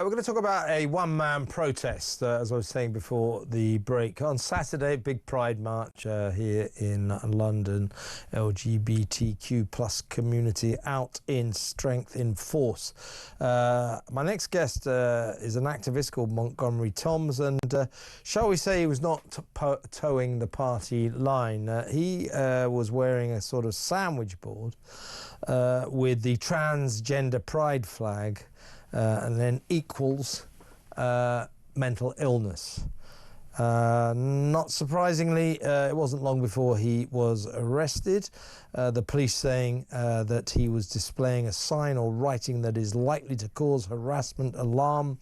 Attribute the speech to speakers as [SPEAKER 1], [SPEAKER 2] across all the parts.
[SPEAKER 1] We're going to talk about a one-man protest, as I was saying before the break. On Saturday, big Pride march here in London. LGBTQ plus community out in strength, in force. My next guest is an activist called Montgomery Toms, and shall we say he was not towing the party line. He was wearing a sort of sandwich board with the transgender-pride flag, and then equals mental illness. Not surprisingly, it wasn't long before he was arrested. The police saying that he was displaying a sign or writing that is likely to cause harassment, alarm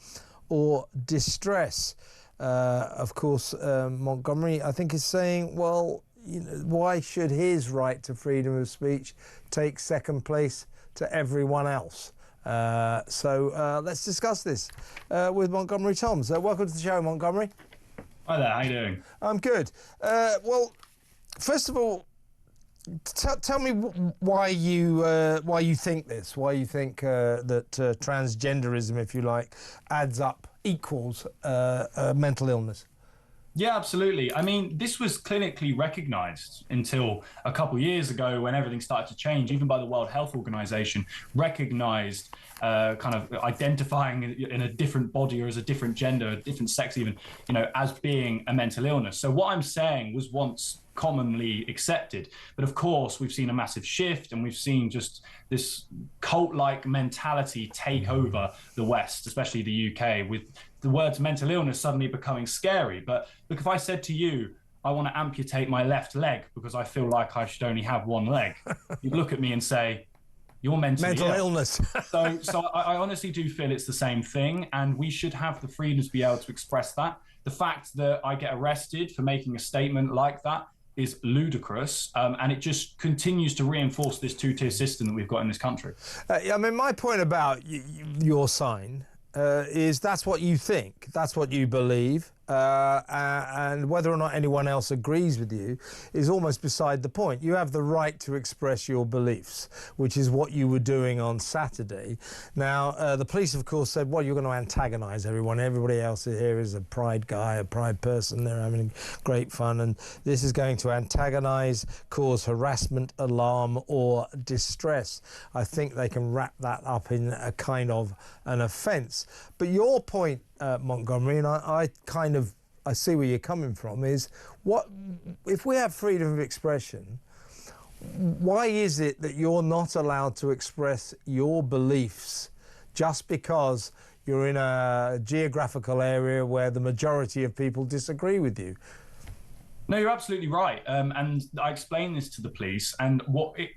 [SPEAKER 1] or distress. Of course, Montgomery, I think, is saying, well, you know, why should his right to freedom of speech take second place to everyone else? So let's discuss this with Montgomery Toms. Welcome to the show, Montgomery.
[SPEAKER 2] Hi there, how you doing?
[SPEAKER 1] I'm good. Well, first of all, tell me why you think this, why you think that transgenderism, if you like, adds up, equals mental illness.
[SPEAKER 2] Yeah, absolutely. I mean, this was clinically recognised until a couple of years ago when everything started to change, even by the World Health Organization, recognised kind of identifying in a different body or as a different gender, a different sex even, you know, as being a mental illness. So what I'm saying was once commonly accepted. But of course, we've seen a massive shift and we've seen just this cult-like mentality take over the West, especially the UK, with the words mental illness suddenly becoming scary. But look, if I said to you, I want to amputate my left leg because I feel like I should only have one leg, you'd look at me and say, you're mentally
[SPEAKER 1] mental
[SPEAKER 2] ill.
[SPEAKER 1] illness.
[SPEAKER 2] So I honestly do feel it's the same thing, and we should have the freedom to be able to express that. The fact that I get arrested for making a statement like that is ludicrous, and it just continues to reinforce this two-tier system that we've got in this country.
[SPEAKER 1] I mean, my point about your sign is that's what you think, that's what you believe, and whether or not anyone else agrees with you is almost beside the point. You have the right to express your beliefs, which is what you were doing on Saturday. Now, the police, of course, said, well, you're going to antagonise everyone. Everybody else here is a pride guy, a pride person. They're having great fun, and this is going to antagonise, cause harassment, alarm or distress. I think they can wrap that up in a kind of an offence. But your point, Montgomery, and I see where you're coming from, is what if we have freedom of expression, why is it that you're not allowed to express your beliefs just because you're in a geographical area where the majority of people disagree with you?
[SPEAKER 2] No, you're absolutely right. And I explained this to the police, and what it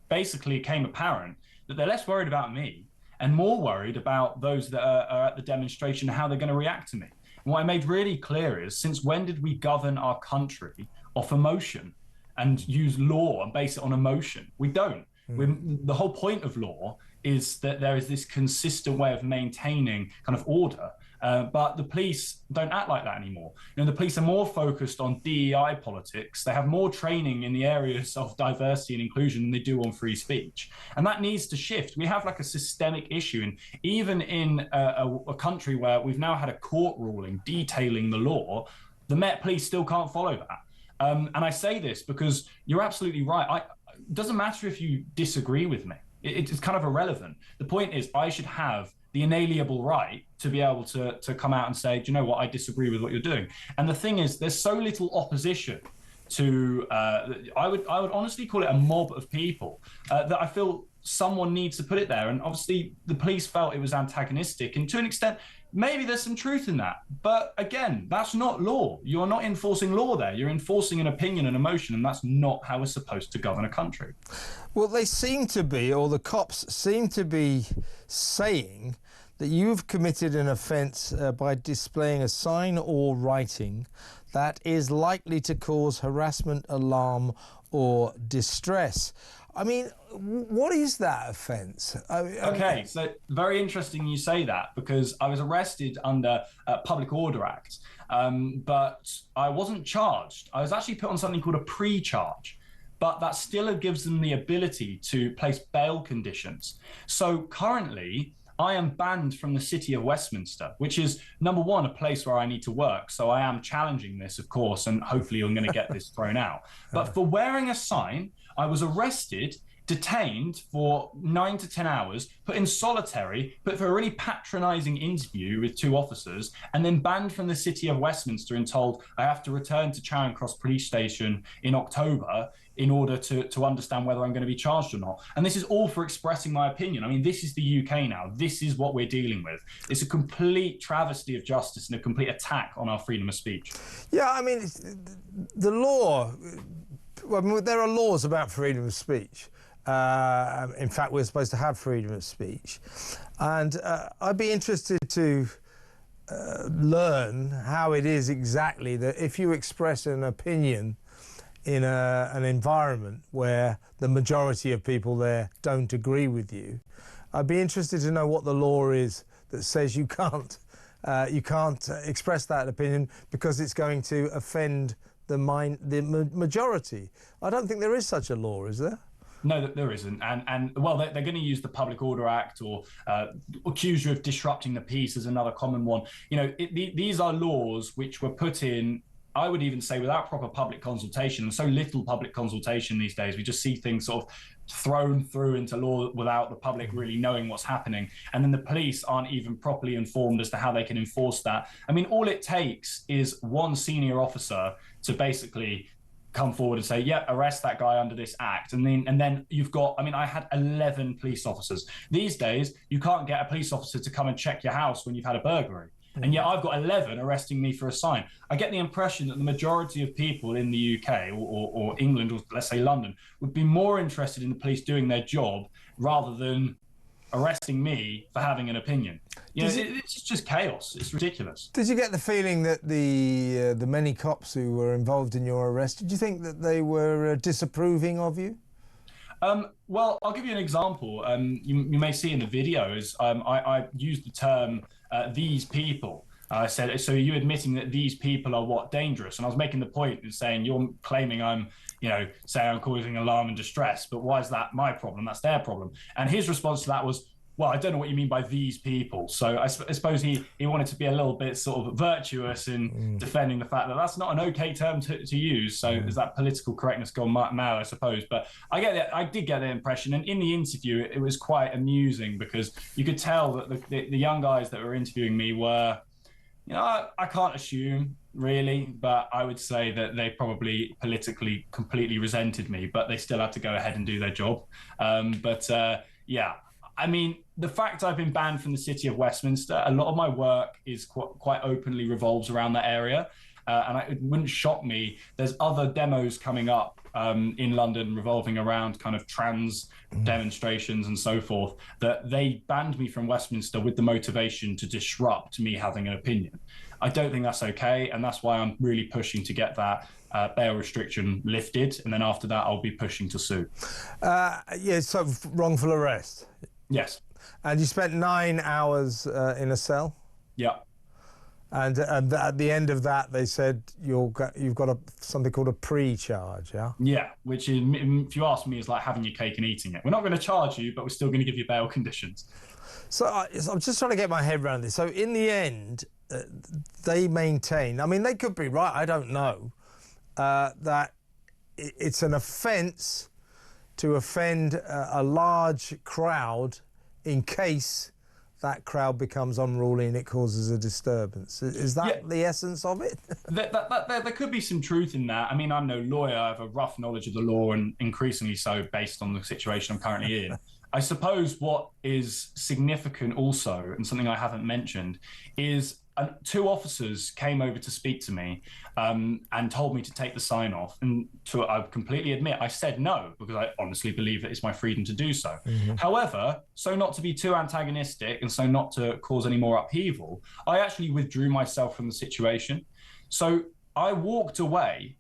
[SPEAKER 2] basically became apparent that they're less worried about me and more worried about those that are at the demonstration and how they're going to react to me. And what I made really clear is, since when did we govern our country off emotion and use law and base it on emotion? We don't. The whole point of law is that there is this consistent way of maintaining kind of order. But the police don't act like that anymore. You know, the police are more focused on DEI politics. They have more training in the areas of diversity and inclusion than they do on free speech. And that needs to shift. We have like a systemic issue. And even in a country where we've now had a court ruling detailing the law, the Met Police still can't follow that. And I say this because you're absolutely right. It doesn't matter if you disagree with me. It's kind of irrelevant. The point is, I should have the inalienable right to be able to come out and say, do you know what, I disagree with what you're doing. And the thing is, there's so little opposition to, I would honestly call it a mob of people, that I feel someone needs to put it there. And obviously the police felt it was antagonistic, and to an extent, maybe there's some truth in that. But again, that's not law. You're not enforcing law there. You're enforcing an opinion and emotion, and that's not how we're supposed to govern a country.
[SPEAKER 1] Well, they seem to be, or the cops seem to be saying that you've committed an offence by displaying a sign or writing that is likely to cause harassment, alarm or distress. I mean, what is that offence?
[SPEAKER 2] Okay, so very interesting you say that, because I was arrested under Public Order Act, but I wasn't charged. I was actually put on something called a pre-charge, but that still gives them the ability to place bail conditions. So currently, I am banned from the city of Westminster, which is, number one, a place where I need to work. So I am challenging this, of course, and hopefully I'm going to get this thrown out. But for wearing a sign, I was arrested, detained for 9 to 10 hours, put in solitary, put for a really patronizing interview with 2 officers, and then banned from the city of Westminster and told I have to return to Charing Cross Police Station in October in order to understand whether I'm going to be charged or not. And this is all for expressing my opinion. I mean, this is the UK now. This is what we're dealing with. It's a complete travesty of justice and a complete attack on our freedom of speech.
[SPEAKER 1] Yeah, I mean, the law, well, there are laws about freedom of speech. In fact, we're supposed to have freedom of speech. And I'd be interested to learn how it is exactly that if you express an opinion in an environment where the majority of people there don't agree with you, I'd be interested to know what the law is that says you can't express that opinion because it's going to offend the majority. I don't think there is such a law, is there?
[SPEAKER 2] No, there isn't. And well, they're going to use the Public Order Act or accuse you of disrupting the peace as another common one. You know, these are laws which were put in, I would even say, without proper public consultation, and so little public consultation these days. We just see things sort of thrown through into law without the public really knowing what's happening. And then the police aren't even properly informed as to how they can enforce that. I mean, all it takes is one senior officer to basically come forward and say, yeah, arrest that guy under this act. And then you've got, I mean, I had 11 police officers. These days, you can't get a police officer to come and check your house when you've had a burglary. And yet I've got 11 arresting me for a sign. I get the impression that the majority of people in the UK or England, or let's say London, would be more interested in the police doing their job rather than arresting me for having an opinion. You know, it's just chaos. It's ridiculous.
[SPEAKER 1] Did you get the feeling that the many cops who were involved in your arrest, did you think that they were disapproving of you?
[SPEAKER 2] Well, I'll give you an example. You may see in the videos, I used the term these people. I said, so are you admitting that these people are what, dangerous? And I was making the point in saying, you're claiming I'm, you know, saying I'm causing alarm and distress, but why is that my problem? That's their problem. And his response to that was, well, I don't know what you mean by these people. So I suppose he wanted to be a little bit sort of virtuous in defending the fact that that's not an okay term to use. So is that political correctness gone mad, I suppose. But I did get the impression, and in the interview, it was quite amusing because you could tell that the young guys that were interviewing me were, you know, I can't assume really, but I would say that they probably politically completely resented me, but they still had to go ahead and do their job. Yeah, I mean, the fact I've been banned from the city of Westminster, a lot of my work is quite openly revolves around that area. And it wouldn't shock me. There's other demos coming up in London revolving around kind of trans demonstrations and so forth, that they banned me from Westminster with the motivation to disrupt me having an opinion. I don't think that's okay. And that's why I'm really pushing to get that bail restriction lifted. And then after that, I'll be pushing to sue.
[SPEAKER 1] Yeah, so wrongful arrest.
[SPEAKER 2] Yes.
[SPEAKER 1] And you spent 9 hours in a cell?
[SPEAKER 2] Yeah.
[SPEAKER 1] And at the end of that, they said you've got something called a pre-charge, yeah?
[SPEAKER 2] Yeah, which is, if you ask me, is like having your cake and eating it. We're not going to charge you, but we're still going to give you bail conditions.
[SPEAKER 1] So I'm just trying to get my head around this. So in the end, they maintain, I mean, they could be right, I don't know, that it's an offence to offend a large crowd in case that crowd becomes unruly and it causes a disturbance. Is that the essence of it?
[SPEAKER 2] There could be some truth in that. I mean, I'm no lawyer. I have a rough knowledge of the law, and increasingly so based on the situation I'm currently in. I suppose what is significant also, and something I haven't mentioned, is 2 officers came over to speak to me and told me to take the sign off. And I completely admit, I said no, because I honestly believe that it's my freedom to do so. However, so not to be too antagonistic and so not to cause any more upheaval, I actually withdrew myself from the situation. So I walked away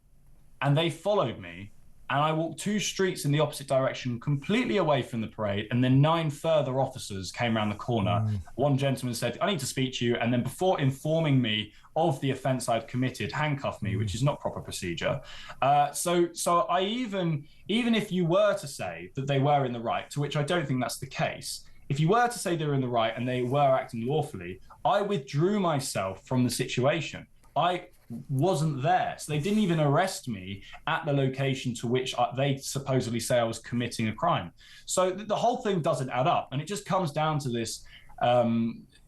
[SPEAKER 2] and they followed me. And I walked 2 streets in the opposite direction, completely away from the parade. And then 9 further officers came around the corner. One gentleman said, I need to speak to you. And then before informing me of the offence I'd committed, handcuffed me, which is not proper procedure. So I even if you were to say that they were in the right, to which I don't think that's the case, if you were to say they were in the right and they were acting lawfully, I withdrew myself from the situation. I wasn't there. So they didn't even arrest me at the location to which they supposedly say I was committing a crime. So the whole thing doesn't add up. And it just comes down to this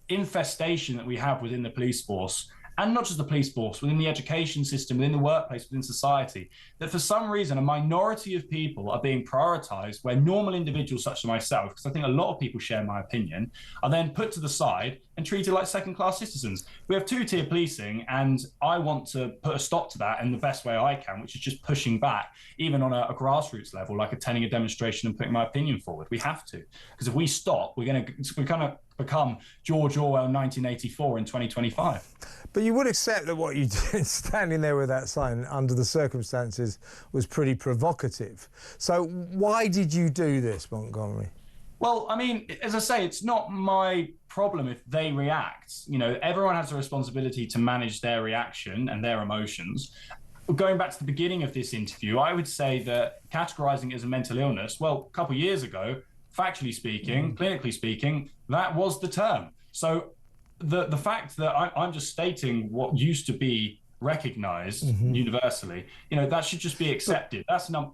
[SPEAKER 2] infestation that we have within the police force, and not just the police force, within the education system, within the workplace, within society, that for some reason a minority of people are being prioritized where normal individuals such as myself, because I think a lot of people share my opinion, are then put to the side and treated like second-class citizens. We have two-tier policing, and I want to put a stop to that in the best way I can, which is just pushing back, even on a grassroots level, like attending a demonstration and putting my opinion forward. We have to, because if we stop, we're going to become George Orwell 1984 in 2025.
[SPEAKER 1] But you would accept that what you did standing there with that sign under the circumstances was pretty provocative. So why did you do this, Montgomery?
[SPEAKER 2] Well, I mean, as I say, it's not my problem if they react. You know, everyone has a responsibility to manage their reaction and their emotions. Going back to the beginning of this interview, I would say that categorizing it as a mental illness, well, a couple of years ago, factually speaking, clinically speaking, that was the term. So the fact that I'm just stating what used to be recognized universally, you know, that should just be accepted. That's not...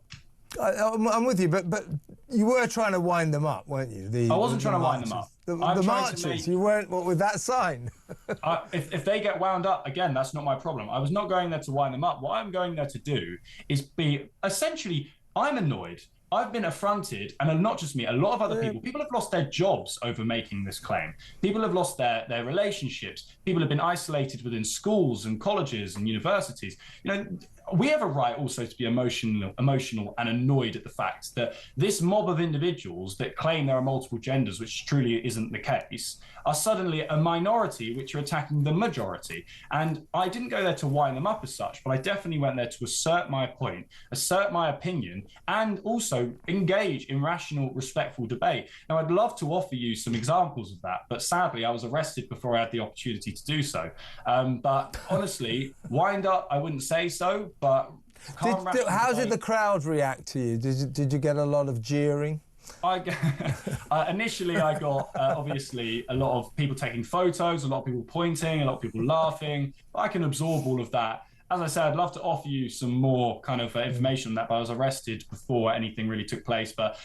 [SPEAKER 1] I'm with you, but you were trying to wind them up, weren't you?
[SPEAKER 2] I wasn't trying to wind them up.
[SPEAKER 1] The marches, you weren't, what, with that sign?
[SPEAKER 2] If they get wound up, again, that's not my problem. I was not going there to wind them up. What I'm going there to do is be, essentially, I'm annoyed. I've been affronted, and not just me, a lot of other people. People have lost their jobs over making this claim. People have lost their relationships. People have been isolated within schools and colleges and universities. You know, we have a right also to be emotional and annoyed at the fact that this mob of individuals that claim there are multiple genders, which truly isn't the case, are suddenly a minority which are attacking the majority. And I didn't go there to wind them up as such, but I definitely went there to assert my point, assert my opinion, and also engage in rational, respectful debate. Now, I'd love to offer you some examples of that, but sadly, I was arrested before I had the opportunity to do so. But honestly, wind up, I wouldn't say so, but...
[SPEAKER 1] How did the crowd react to you? Did you get a lot of jeering?
[SPEAKER 2] Initially, I got, obviously, a lot of people taking photos, a lot of people pointing, a lot of people laughing. I can absorb all of that. As I said, I'd love to offer you some more kind of information on that, but I was arrested before anything really took place. But,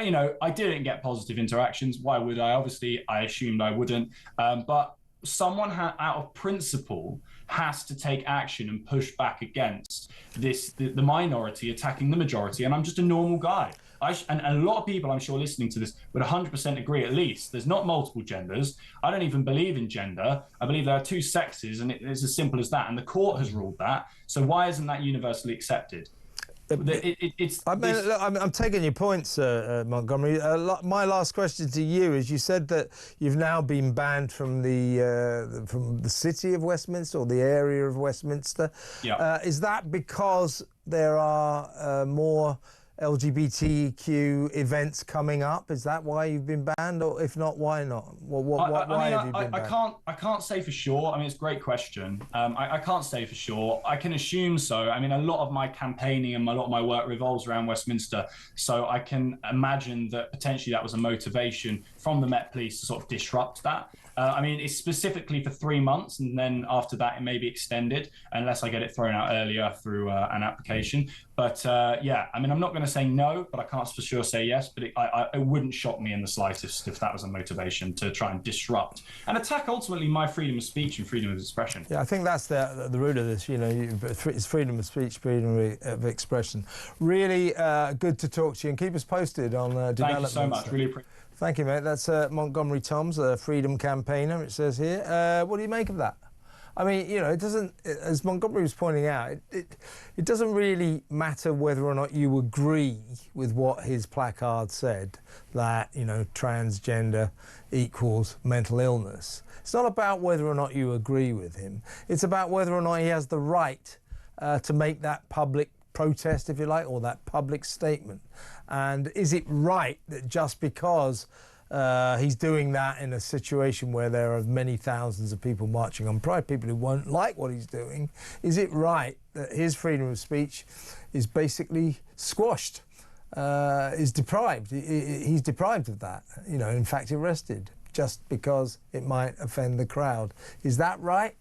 [SPEAKER 2] you know, I didn't get positive interactions. Why would I? Obviously, I assumed I wouldn't. But someone out of principle has to take action and push back against the minority attacking the majority. And I'm just a normal guy. And a lot of people, I'm sure, listening to this would 100% agree, at least. There's not multiple genders. I don't even believe in gender. I believe there are two sexes, and it's as simple as that. And the court has ruled that. So why isn't that universally accepted? I'm
[SPEAKER 1] taking your points, Montgomery. My last question to you is: you said that you've now been banned from the city of Westminster or the area of Westminster.
[SPEAKER 2] Yeah.
[SPEAKER 1] Is that because there are more LGBTQ events coming up? Is that why you've been banned, or if not, why not? Why have you been banned?
[SPEAKER 2] I can't say for sure. I mean, it's a great question. I can't say for sure. I can assume so. I mean, a lot of my campaigning and a lot of my work revolves around Westminster, so I can imagine that potentially that was a motivation from the Met Police to sort of disrupt that. I mean, it's specifically for 3 months, and then after that, it may be extended unless I get it thrown out earlier through an application. But yeah, I mean, I'm not going to say no, but I can't for sure say yes. But it wouldn't shock me in the slightest if that was a motivation to try and disrupt and attack ultimately my freedom of speech and freedom of expression.
[SPEAKER 1] Yeah, I think that's the root of this. You know, it's freedom of speech, freedom of expression. Really good to talk to you, and keep us posted on developments.
[SPEAKER 2] Thank you so much. Really appreciate it.
[SPEAKER 1] Thank you, mate. That's Montgomery Toms, a freedom campaigner, it says here. What do you make of that? I mean, you know, it doesn't, as Montgomery was pointing out, it doesn't really matter whether or not you agree with what his placard said, that, you know, transgender equals mental illness. It's not about whether or not you agree with him. It's about whether or not he has the right to make that public protest, if you like, or that public statement. And is it right that just because he's doing that in a situation where there are many thousands of people marching on Pride, people who won't like what he's doing, is it right that his freedom of speech is basically squashed? is deprived. He's deprived of that, you know, in fact arrested, just because it might offend the crowd. Is that right?